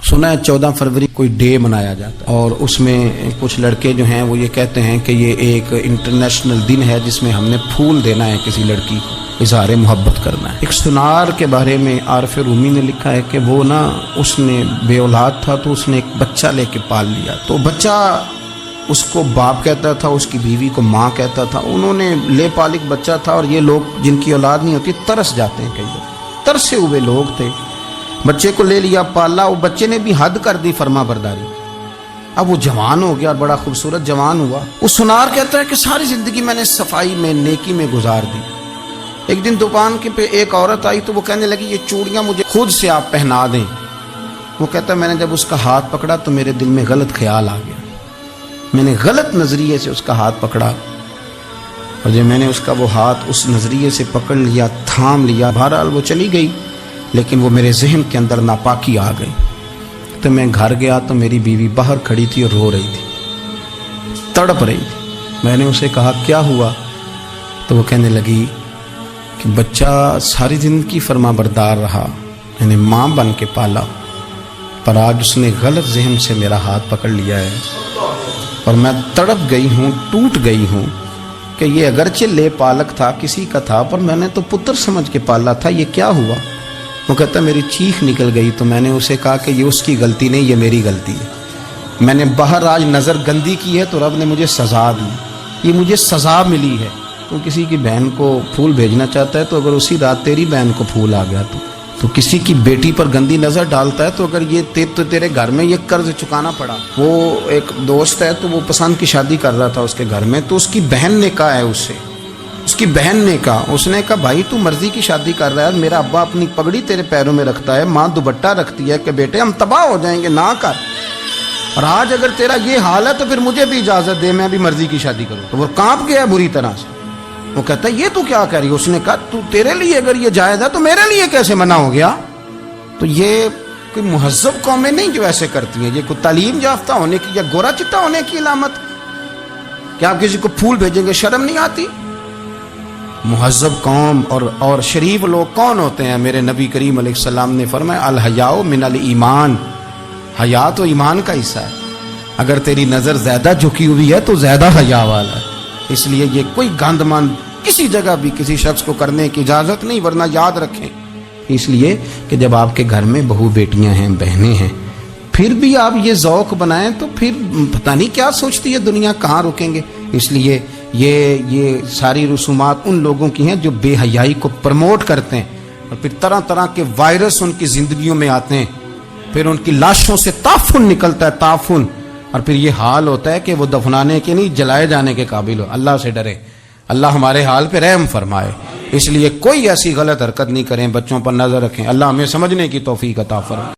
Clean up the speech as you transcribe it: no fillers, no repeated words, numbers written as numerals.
सुना है 14 फरवरी कोई डे मनाया जाता है और उसमें कुछ लड़के जो हैं वो ये कहते हैं कि ये एक इंटरनेशनल दिन है जिसमें हमने फूल देना है किसी लड़की को, इजहार मोहब्बत करना है। एक सुनार के बारे में आरफ रूमी ने लिखा है कि वो ना उसने बे औलाद था तो उसने एक बच्चा लेके पाल लिया, तो बच्चा उसको बाप कहता था, उसकी बीवी को माँ कहता था। उन्होंने ले पालिक बच्चा था और ये लोग जिनकी औलाद नहीं होती तरस जाते हैं, कई लोग तरसे हुए लोग थे। बच्चे को ले लिया, पाला, वो बच्चे ने भी हद कर दी फर्मा बरदारी। अब वो जवान हो गया, बड़ा खूबसूरत जवान हुआ। वो सुनार कहता है कि सारी जिंदगी मैंने सफाई में नेकी में गुजार दी। एक दिन दुकान के पे एक औरत आई तो वो कहने लगी ये चूड़ियां मुझे खुद से आप पहना दें। वो कहता मैंने जब उसका हाथ पकड़ा तो मेरे दिल में गलत ख्याल आ गया, मैंने गलत नजरिए से उसका हाथ पकड़ा और जब मैंने उसका वो हाथ उस नजरिए से पकड़ लिया, थाम लिया, बहरहाल वो चली गई, लेकिन वो मेरे जहन के अंदर नापाकी आ गई। तो मैं घर गया तो मेरी बीवी बाहर खड़ी थी और रो रही थी, तड़प रही थी। मैंने उसे कहा क्या हुआ, तो वो कहने लगी कि बच्चा सारी जिंदगी फर्मा बरदार रहा, मैंने माँ बन के पाला, पर आज उसने गलत जहन से मेरा हाथ पकड़ लिया है और मैं तड़प गई हूँ, टूट गई हूँ कि ये अगरचे ले पालक था, किसी का था, पर मैंने तो पुत्र समझ के पाला था, ये क्या हुआ। वो कहता मेरी चीख निकल गई। तो मैंने उसे कहा कि ये उसकी गलती नहीं, ये मेरी गलती है। मैंने बाहर आज नज़र गंदी की है तो रब ने मुझे सज़ा दी, ये मुझे सज़ा मिली है। तो किसी की बहन को फूल भेजना चाहता है तो अगर उसी रात तेरी बहन को फूल आ गया तो किसी की बेटी पर गंदी नज़र डालता है तो अगर ये तेरे घर में ये कर्ज चुकाना पड़ा। वो एक दोस्त है तो वो पसंद की शादी कर रहा था उसके घर में, तो उसकी बहन ने कहा है उससे, उसकी बहन ने कहा, उसने कहा भाई तू मर्जी की शादी कर रहा है, मेरा अब्बा अपनी पगड़ी तेरे पैरों में रखता है, माँ दुपट्टा रखती है कि बेटे हम तबाह हो जाएंगे, ना कर। और आज अगर तेरा ये हाल है तो फिर मुझे भी इजाजत दे, मैं भी मर्जी की शादी करूँ। तो वो कांप गया बुरी तरह से। वो कहता है ये तू क्या कह रही है। उसने कहा तू तेरे लिए अगर ये जायज है तो मेरे लिए कैसे मना हो गया। तो ये कोई मुहज्जब कौमें नहीं जो ऐसे करती हैं, ये कोई तालीम याफ्ता होने की या गोरा चिट्टा होने की अलामत। क्या आप किसी को फूल भेजेंगे, शर्म नहीं आती। मुहज्जब कौम और शरीफ लोग कौन होते हैं। मेरे नबी करीम अलैहिस्सलाम ने फरमाया अल हयाउ मिनल ईमान, हया तो ईमान का हिस्सा है। अगर तेरी नज़र ज़्यादा झुकी हुई है तो ज़्यादा हया वाला है। इसलिए ये कोई गंदमंद किसी जगह भी किसी शख्स को करने की इजाज़त नहीं, वरना याद रखें इसलिए कि जब आपके घर में बहू बेटियां हैं, बहनें हैं, फिर भी आप ये ज़ौक़ बनाएं तो फिर पता नहीं क्या सोचती है दुनिया, कहाँ रुकेंगे। इसलिए ये सारी रसूमात उन लोगों की हैं जो बेहयाई को प्रमोट करते हैं और फिर तरह तरह के वायरस उनकी ज़िंदगियों में आते हैं, फिर उनकी लाशों से ताफुन निकलता है, ताफुन, और फिर ये हाल होता है कि वो दफनाने के नहीं जलाए जाने के काबिल हो। अल्लाह से डरे, अल्लाह हमारे हाल पे रहम फरमाए। इसलिए कोई ऐसी गलत हरकत नहीं करें, बच्चों पर नजर रखें। अल्लाह हमें समझने की तौफीक अता फरमाए।